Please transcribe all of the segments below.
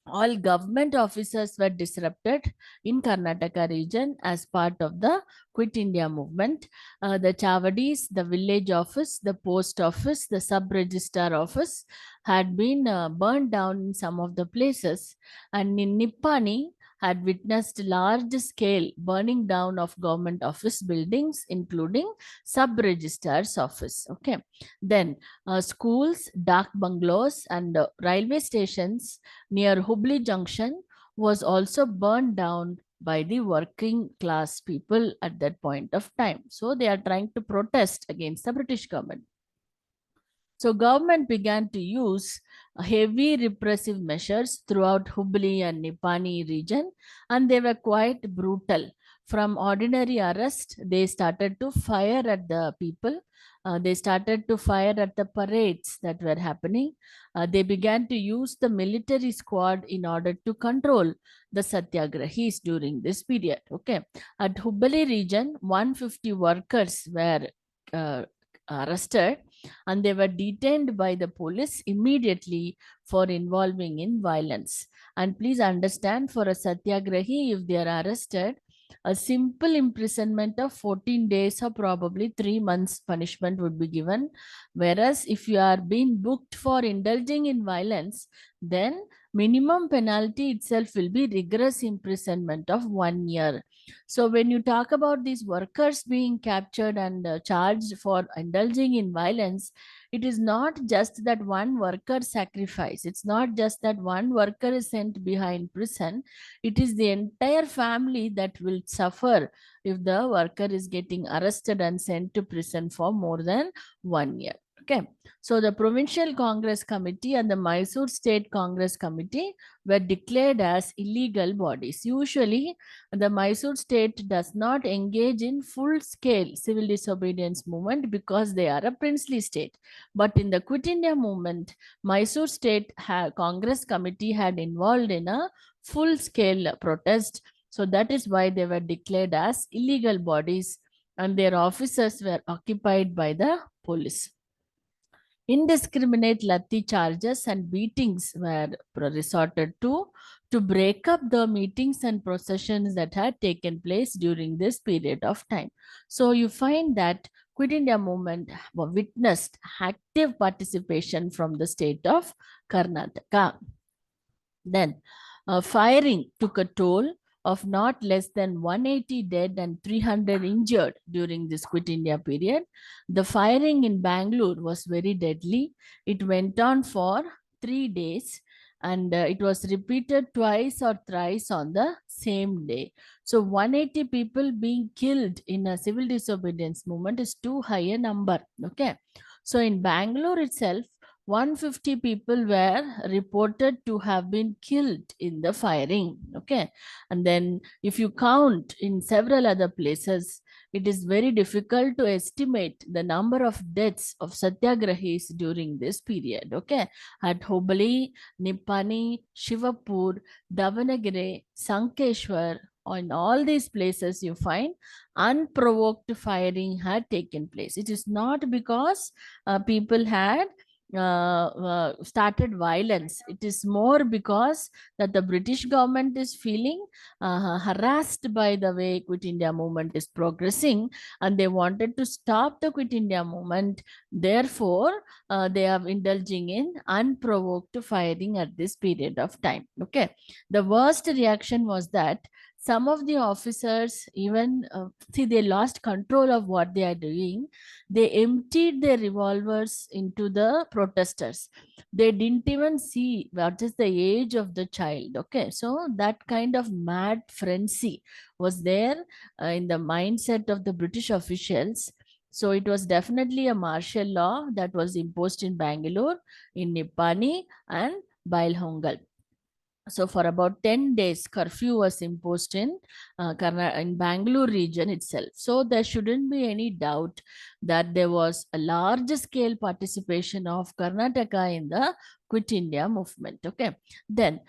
all government officers were disrupted in Karnataka region as part of the Quit India movement. The Chavadis, the village office, the post office, the sub-registrar office had been burned down in some of the places. And in Nippani, had witnessed large scale burning down of government office buildings, including sub-registrar's office. Okay. Then schools, dak bungalows, and railway stations near Hubli Junction was also burned down by the working class people at that point of time. So they are trying to protest against the British government. So government began to use heavy repressive measures throughout Hubli and Nipani region, and they were quite brutal. From ordinary arrest, they started to fire at the people. They started to fire at the parades that were happening. They began to use the military squad in order to control the satyagrahis during this period. Okay, at Hubli region, 150 workers were uh, arrested, and they were detained by the police immediately for involving in violence. And please understand, for a satyagrahi, if they are arrested, a simple imprisonment of 14 days or probably 3 months punishment would be given. Whereas if you are being booked for indulging in violence, then minimum penalty itself will be rigorous imprisonment of 1 year. So when you talk about these workers being captured and charged for indulging in violence, it is not just that one worker sacrifice. It's not just that one worker is sent behind prison. It is the entire family that will suffer if the worker is getting arrested and sent to prison for more than 1 year. Okay. So the Provincial Congress Committee and the Mysore State Congress Committee were declared as illegal bodies. Usually, the Mysore state does not engage in full-scale civil disobedience movement because they are a princely state. But in the Quit India movement, Mysore State Congress Committee had involved in a full-scale protest. So that is why they were declared as illegal bodies, and their offices were occupied by the police. Indiscriminate lathi charges and beatings were resorted to break up the meetings and processions that had taken place during this period of time. So you find that Quit India movement witnessed active participation from the state of Karnataka. Then firing took a toll of not less than 180 dead and 300 injured during this Quit India period. The firing in Bangalore was very deadly. It went on for 3 days, and it was repeated twice or thrice on the same day. So 180 people being killed in a civil disobedience movement is too high a number. Okay. So in Bangalore itself, 150 people were reported to have been killed in the firing. Okay. And then if you count in several other places, it is very difficult to estimate the number of deaths of satyagrahis during this period. Okay. At Hubli, Nippani, Shivapur, Davanagere, Sankeshwar, in all these places you find unprovoked firing had taken place. It is not because people had started violence. It is more because that the British government is feeling harassed by the way Quit India movement is progressing, and they wanted to stop the Quit India movement. Therefore, they are indulging in unprovoked firing at this period of time. Okay. The worst reaction was that some of the officers even see they lost control of what they are doing. They emptied their revolvers into the protesters. They didn't even see what is the age of the child. Okay, so that kind of mad frenzy was there in the mindset of the British officials. So it was definitely a martial law that was imposed in Bangalore, in Nippani, and Bailhongal. So for about 10 days, curfew was imposed in Bangalore region itself. So there shouldn't be any doubt that there was a large scale participation of Karnataka in the Quit India movement. Okay. Then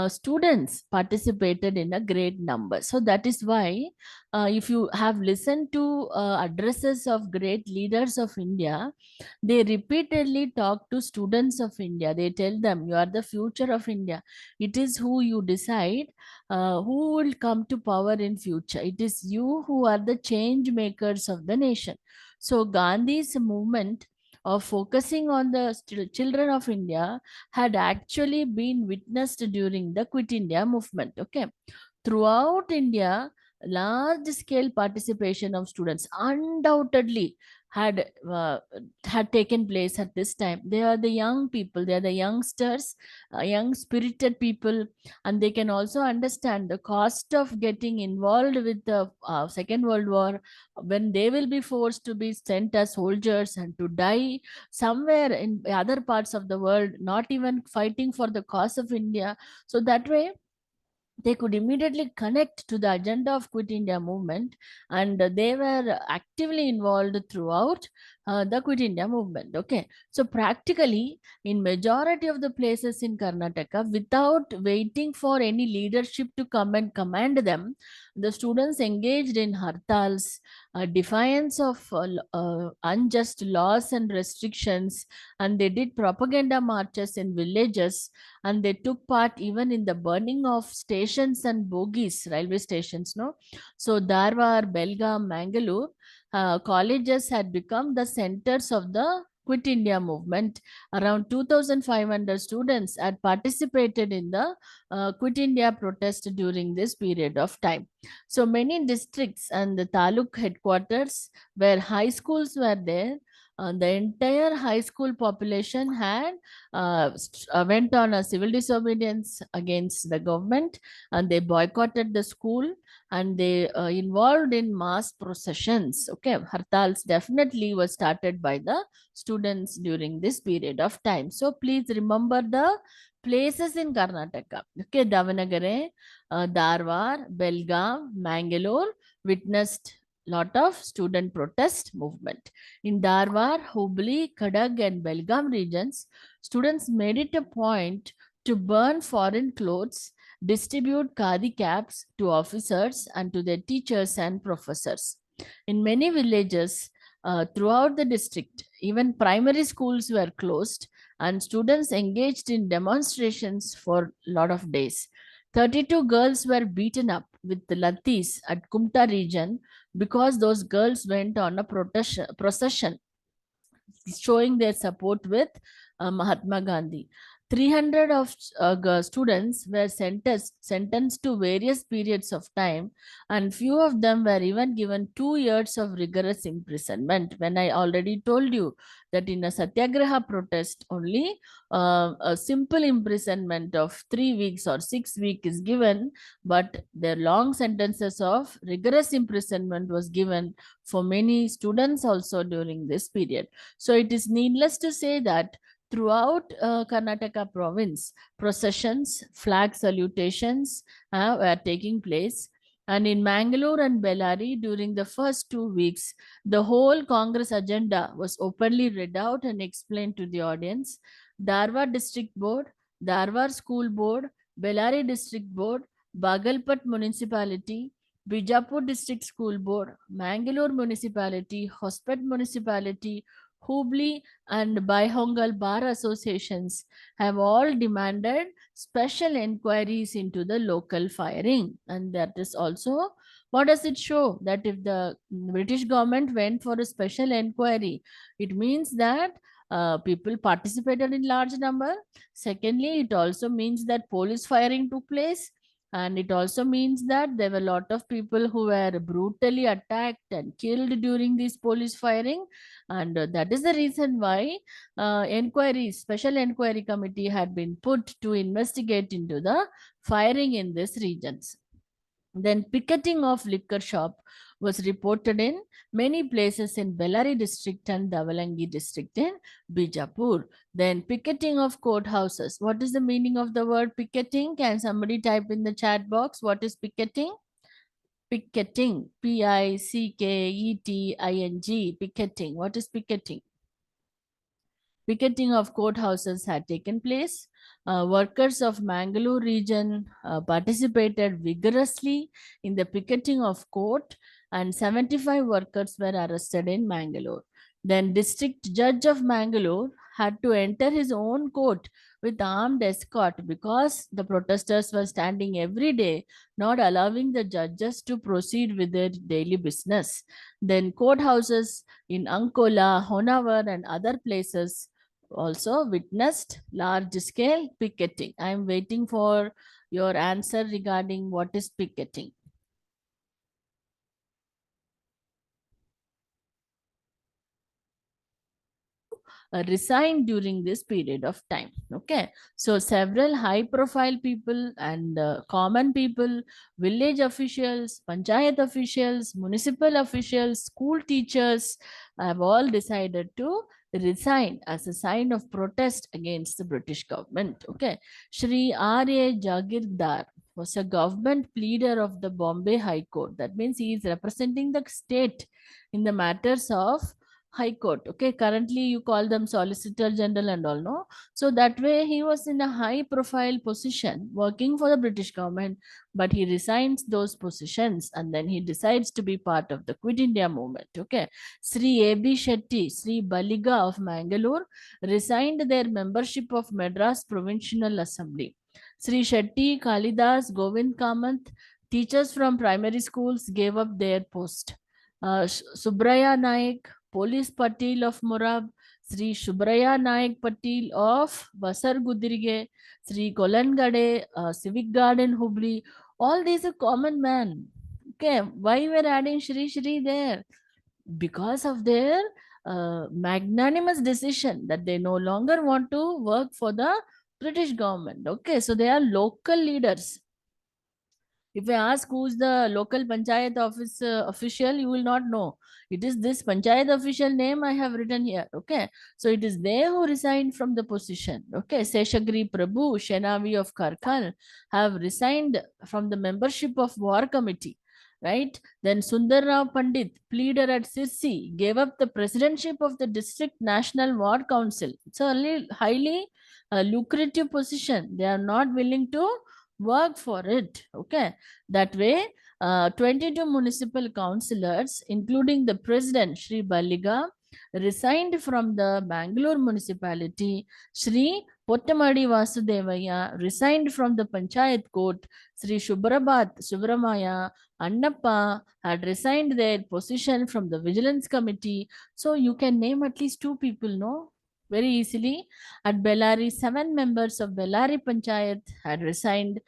students participated in a great number. So that is why if you have listened to addresses of great leaders of India, they repeatedly talk to students of India. They tell them, you are the future of India. It is who you decide who will come to power in future. It is you who are the change makers of the nation. So Gandhi's movement of focusing on the children of India had actually been witnessed during the Quit India movement. Okay. Throughout India, large scale participation of students undoubtedly had had taken place at this time. They are the young people, they are the youngsters, young spirited people, and they can also understand the cost of getting involved with the Second World War, when they will be forced to be sent as soldiers and to die somewhere in other parts of the world, not even fighting for the cause of India. So that way they could immediately connect to the agenda of Quit India movement, and they were actively involved throughout the Quit India movement. Okay, so practically in majority of the places in Karnataka, without waiting for any leadership to come and command them, the students engaged in hartals, defiance of unjust laws and restrictions, and they did propaganda marches in villages, and they took part even in the burning of stations and bogies, railway stations. No, so Dharwar, Belgaum, Mangalore colleges had become the centers of the Quit India movement. Around 2,500 students had participated in the Quit India protest during this period of time. So many districts and the taluk headquarters where high schools were there, the entire high school population had went on a civil disobedience against the government, and they boycotted the school, and they involved in mass processions. Okay, hartals definitely was started by the students during this period of time. So please remember the places in Karnataka. Okay, Davanagere, Dharwar, Belgaum, Mangalore witnessed lot of student protest movement. In Dharwar, Hubli, Kadag and Belgaum regions, students made it a point to burn foreign clothes, distribute khadi caps to officers and to their teachers and professors. In many villages throughout the district, even primary schools were closed, and students engaged in demonstrations for a lot of days. 32 girls were beaten up with the lathis at Kumta region because those girls went on a procession showing their support with Mahatma Gandhi. 300 of students were sentenced to various periods of time, and few of them were even given 2 years of rigorous imprisonment. When I already told you that in a satyagraha protest, only a simple imprisonment of 3 weeks or 6 weeks is given, but their long sentences of rigorous imprisonment was given for many students also during this period. So it is needless to say that throughout Karnataka province, processions, flag salutations were taking place. And in Mangalore and Bellary, during the first 2 weeks, the whole Congress agenda was openly read out and explained to the audience. Dharwar District Board, Dharwar School Board, Bellary District Board, Bagalpat Municipality, Bijapur District School Board, Mangalore Municipality, Hospet Municipality, Hubli and Baihongal Bar Associations have all demanded special inquiries into the local firing. And that is also, what does it show? That if the British government went for a special inquiry, it means that people participated in large number. Secondly, it also means that police firing took place, and it also means that there were a lot of people who were brutally attacked and killed during this police firing. And that is the reason why special inquiry committee had been put to investigate into the firing in these regions. Then picketing of liquor shop was reported in many places in Bellary district and Davalangi district in Bijapur. Then picketing of courthouses. What is the meaning of the word picketing? Can somebody type in the chat box? What is picketing? Picketing. Picketing. Picketing. What is picketing? Picketing of courthouses had taken place. Workers of Mangalore region participated vigorously in the picketing of court, and 75 workers were arrested in Mangalore. Then district judge of Mangalore had to enter his own court with armed escort because the protesters were standing every day, not allowing the judges to proceed with their daily business. Then courthouses in Ankola, Honavar, and other places also witnessed large scale picketing. I am waiting for your answer regarding what is picketing. Resigned during this period of time. Okay, so several high profile people and common people, village officials, panchayat officials, municipal officials, school teachers have all decided to resign as a sign of protest against the British government. Okay, Shri R.A. Jagirdar was a government pleader of the Bombay High Court. That means he is representing the state in the matters of High Court. Okay, currently you call them Solicitor General and all, no? So that way he was in a high profile position working for the British government, but he resigns those positions and then he decides to be part of the Quit India movement. Okay, Sri A.B. Shetty, Sri Baliga of Mangalore resigned their membership of Madras Provincial Assembly. Sri Shetty, Kalidas, Govind Kamath, teachers from primary schools gave up their post. Subraya Naik, Police Patil of Morab, Sri Shubraya Naik Patil of Vasar Gudirige, Sri Kolangade, Civic Garden Hubli, all these are common men. Okay, why we're adding Shri Shri there? Because of their magnanimous decision that they no longer want to work for the British government. Okay, so they are local leaders. If I ask who's the local panchayat office official, you will not know. It is this panchayat official name I have written here. Okay. So it is they who resigned from the position. Okay. Seshagri Prabhu, Shenavi of Karkal have resigned from the membership of war committee. Right. Then Sundar Rao Pandit, pleader at Sirsi, gave up the presidentship of the district national war council. It's a highly lucrative position. They are not willing to work for it. Okay, that way 22 municipal councillors including the president Sri Baliga resigned from the Bangalore municipality. Sri Pottamadi Vasudevaya resigned from the Panchayat court. Sri Shubrabat Subramaya Annappa had resigned their position from the vigilance committee. So you can name at least two people, no, very easily. At Bellary, 7 members of Bellary Panchayat had resigned.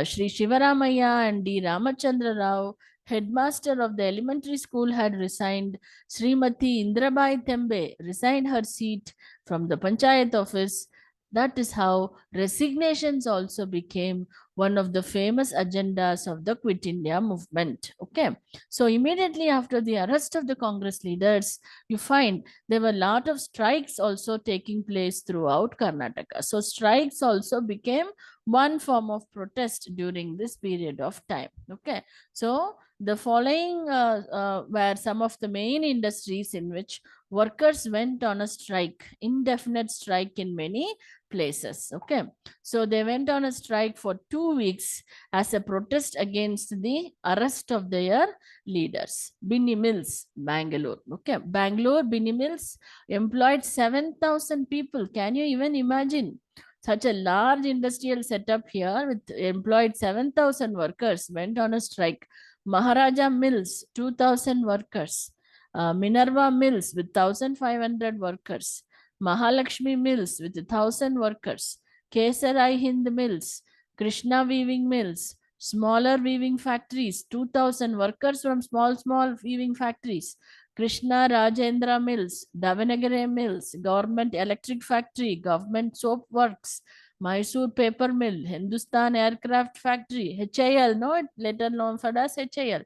Sri Shivaramaya and D. Ramachandra Rao, headmaster of the elementary school, had resigned. Srimati Indrabai Tembe resigned her seat from the Panchayat office. That is how resignations also became one of the famous agendas of the Quit India movement. Okay, so immediately after the arrest of the Congress leaders, you find there were a lot of strikes also taking place throughout Karnataka. So strikes also became one form of protest during this period of time. Okay, so the following were some of the main industries in which workers went on a strike, indefinite strike in many places. Okay, so they went on a strike for 2 weeks as a protest against the arrest of their leaders. Binny Mills, Bangalore. Okay, Bangalore Binny Mills employed 7,000 people. Can you even imagine? Such a large industrial setup here with employed 7,000 workers went on a strike. Maharaja Mills, 2,000 workers. Minerva Mills with 1,500 workers. Mahalakshmi Mills with 1,000 workers. Kesarai Hind Mills, Krishna Weaving Mills, smaller weaving factories, 2,000 workers from small weaving factories. Krishna Rajendra Mills, Davanagere Mills, Government Electric Factory, Government Soap Works, Mysore Paper Mill, Hindustan Aircraft Factory, HIL, no, later known for as HIL,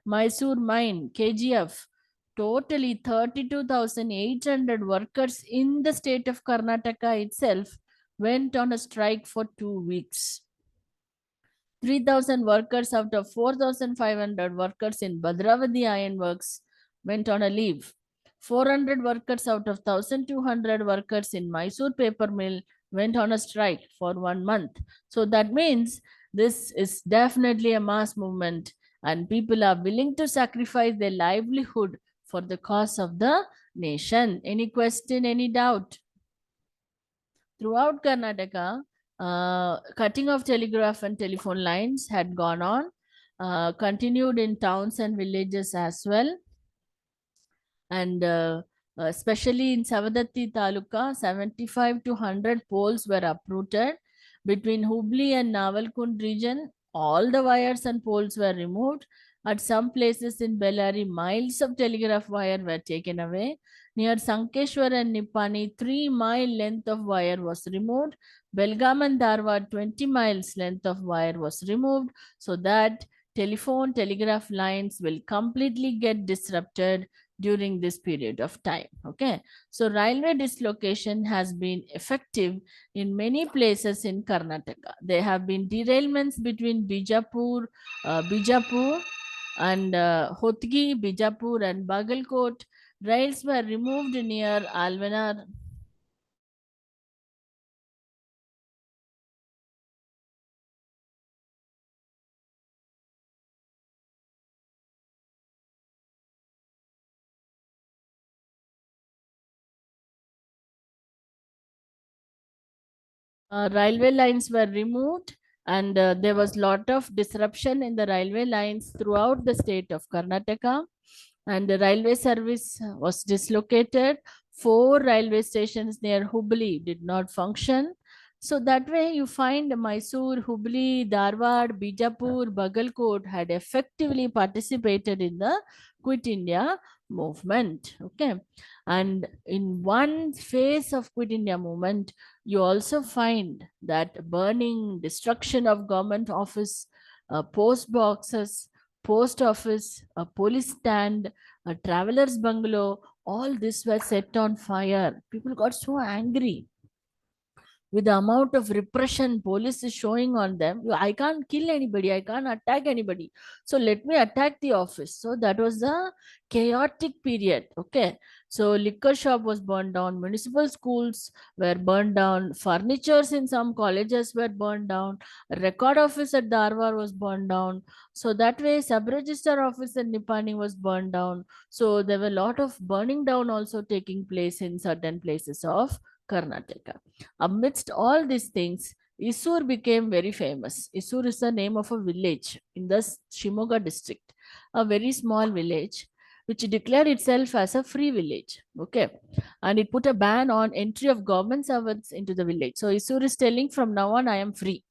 Mysore Mine, KGF. Totally 32,800 workers in the state of Karnataka itself went on a strike for 2 weeks. 3,000 workers out of 4,500 workers in Bhadravati Iron Works went on a leave. 400 workers out of 1,200 workers in Mysore paper mill went on a strike for 1 month. So that means this is definitely a mass movement, and people are willing to sacrifice their livelihood for the cause of the nation. Any question, any doubt? Throughout Karnataka, cutting of telegraph and telephone lines had gone on, continued in towns and villages as well. And especially in Savadatti Taluka, 75 to 100 poles were uprooted. Between Hubli and Navalkund region, all the wires and poles were removed. At some places in Bellary, miles of telegraph wire were taken away. Near Sankeshwar and Nippani, 3-mile length of wire was removed. Belgaum and Dharwad, 20 miles length of wire was removed, so that telephone, telegraph lines will completely get disrupted during this period of time. Okay, so railway dislocation has been effective in many places in Karnataka. There have been derailments between Bijapur and Hotgi, Bijapur and Bagalkot. Rails were removed near Alvanar. Railway lines were removed, and there was lot of disruption in the railway lines throughout the state of Karnataka, and the railway service was dislocated. 4 railway stations near Hubli did not function. So that way you find Mysore, Hubli, Dharwad, Bijapur, Bagalkot had effectively participated in the Quit India movement. Okay, and in one phase of Quit India movement, you also find that burning, destruction of government office, post boxes, post office, a police stand, a traveler's bungalow, all this were set on fire. People got so angry with the amount of repression police is showing on them. I can't kill anybody, I can't attack anybody, so let me attack the office. So that was the chaotic period. Okay, so liquor shop was burned down, municipal schools were burned down, furnitures in some colleges were burned down, record office at Darwar was burned down. So that way sub register office in Nipani was burned down. So there were a lot of burning down also taking place in certain places of Karnataka. Amidst all these things, Isur became very famous. Isur is the name of a village in the Shimoga district, a very small village which declared itself as a free village. Okay, and it put a ban on entry of government servants into the village. So Isur is telling, from now on I am free.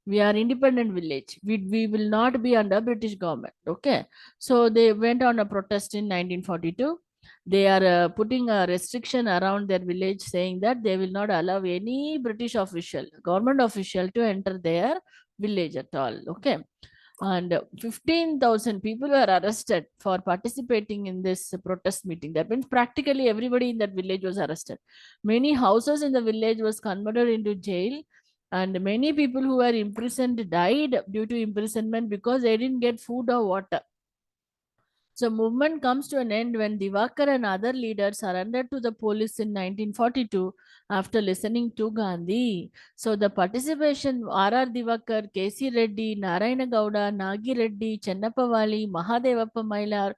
We are independent village. We will not be under British government. Okay, so they went on a protest in 1942. They are putting a restriction around their village, saying that they will not allow any British official, government official, to enter their village at all. Okay, and 15,000 people were arrested for participating in this protest meeting. That means practically everybody in that village was arrested. Many houses in the village was converted into jail, and many people who were imprisoned died due to imprisonment because they didn't get food or water. So movement comes to an end when Divakar and other leaders surrendered to the police in 1942 after listening to Gandhi. So the participation, R.R. Divakar, K.C. Reddy, Narayana Gowda, Nagi Reddy, Chennapavali, Mahadevappa Mailar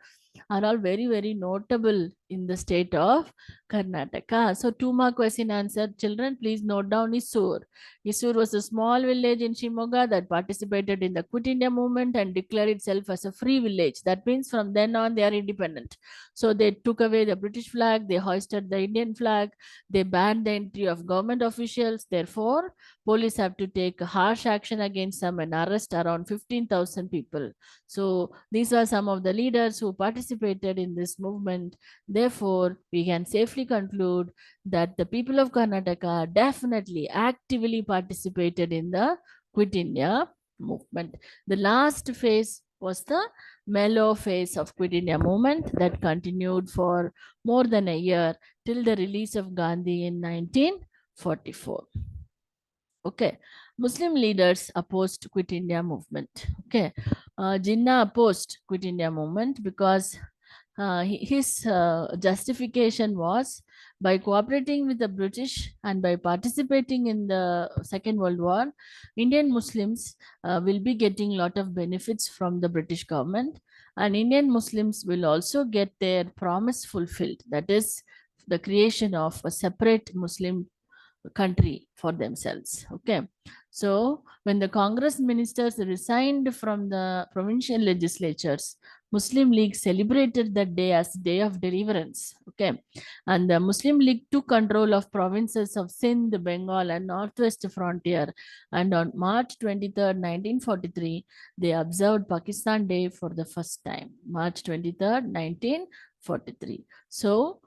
are all very, very notable in the state of Karnataka. So 2 mark question answer. Children, please note down Isur. Isur was a small village in Shimoga that participated in the Quit India movement and declared itself as a free village. That means from then on they are independent. So they took away the British flag, they hoisted the Indian flag, they banned the entry of government officials. Therefore, police have to take harsh action against them and arrest around 15,000 people. So these are some of the leaders who participated in this movement. Therefore, we can safely conclude that the people of Karnataka definitely actively participated in the Quit India movement. The last phase was the mellow phase of Quit India movement that continued for more than a year till the release of Gandhi in 1944. Okay, Muslim leaders opposed Quit India movement. Okay, Jinnah opposed Quit India movement because his justification was, by cooperating with the British and by participating in the Second World War, Indian Muslims will be getting a lot of benefits from the British government, and Indian Muslims will also get their promise fulfilled. That is the creation of a separate Muslim country for themselves. Okay. So when the Congress ministers resigned from the provincial legislatures, Muslim League celebrated that day as Day of Deliverance. Okay. And the Muslim League took control of provinces of Sindh, Bengal, and Northwest Frontier. And on March 23rd, 1943, they observed Pakistan Day for the first time. March 23rd, 1943. So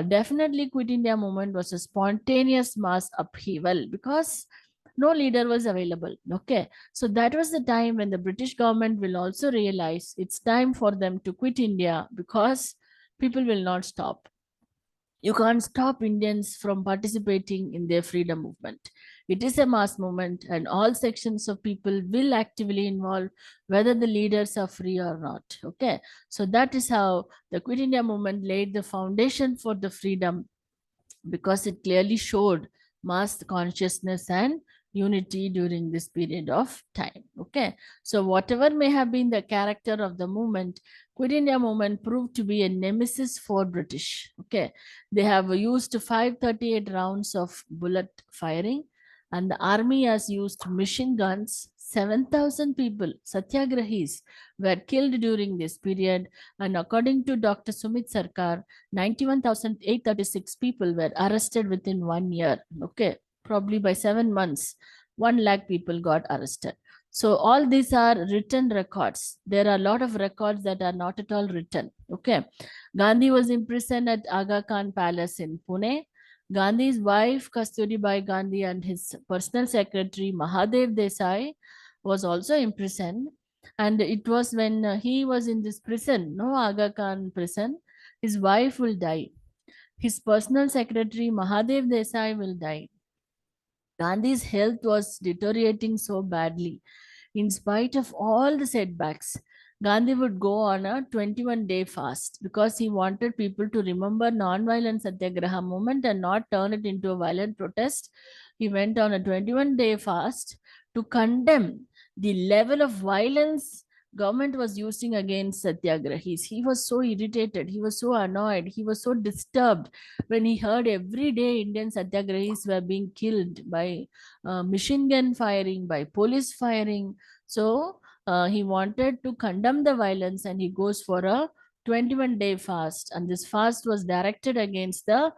definitely Quit India movement was a spontaneous mass upheaval because no leader was available. Okay, so that was the time when the British government will also realize it's time for them to quit India because people will not stop. You can't stop Indians from participating in their freedom movement. It is a mass movement, and all sections of people will actively involve, whether the leaders are free or not. Okay, so that is how the Quit India movement laid the foundation for the freedom, because it clearly showed mass consciousness and unity during this period of time. Okay, so whatever may have been the character of the movement, Quit India movement proved to be a nemesis for British. Okay, they have used 538 rounds of bullet firing, and the army has used machine guns. 7,000 people, satyagrahis, were killed during this period, and according to Dr. Sumit Sarkar, 91,836 people were arrested within 1 year. Okay, probably by 7 months, 1 lakh people got arrested. So all these are written records. There are a lot of records that are not at all written. Okay, Gandhi was imprisoned at Aga Khan Palace in Pune. Gandhi's wife Kasturibai Gandhi and his personal secretary Mahadev Desai was also imprisoned. And it was when he was in this prison, no, Aga Khan prison, his wife will die. His personal secretary Mahadev Desai will die. Gandhi's health was deteriorating so badly. In spite of all the setbacks, Gandhi would go on a 21-day fast because he wanted people to remember non-violent satyagraha movement and not turn it into a violent protest. He went on a 21-day fast to condemn the level of violence government was using against satyagrahis. He was so irritated, he was so annoyed, he was so disturbed when he heard every day Indian satyagrahis were being killed by machine gun firing, by police firing. So he wanted to condemn the violence, and he goes for a 21-day fast, and this fast was directed against the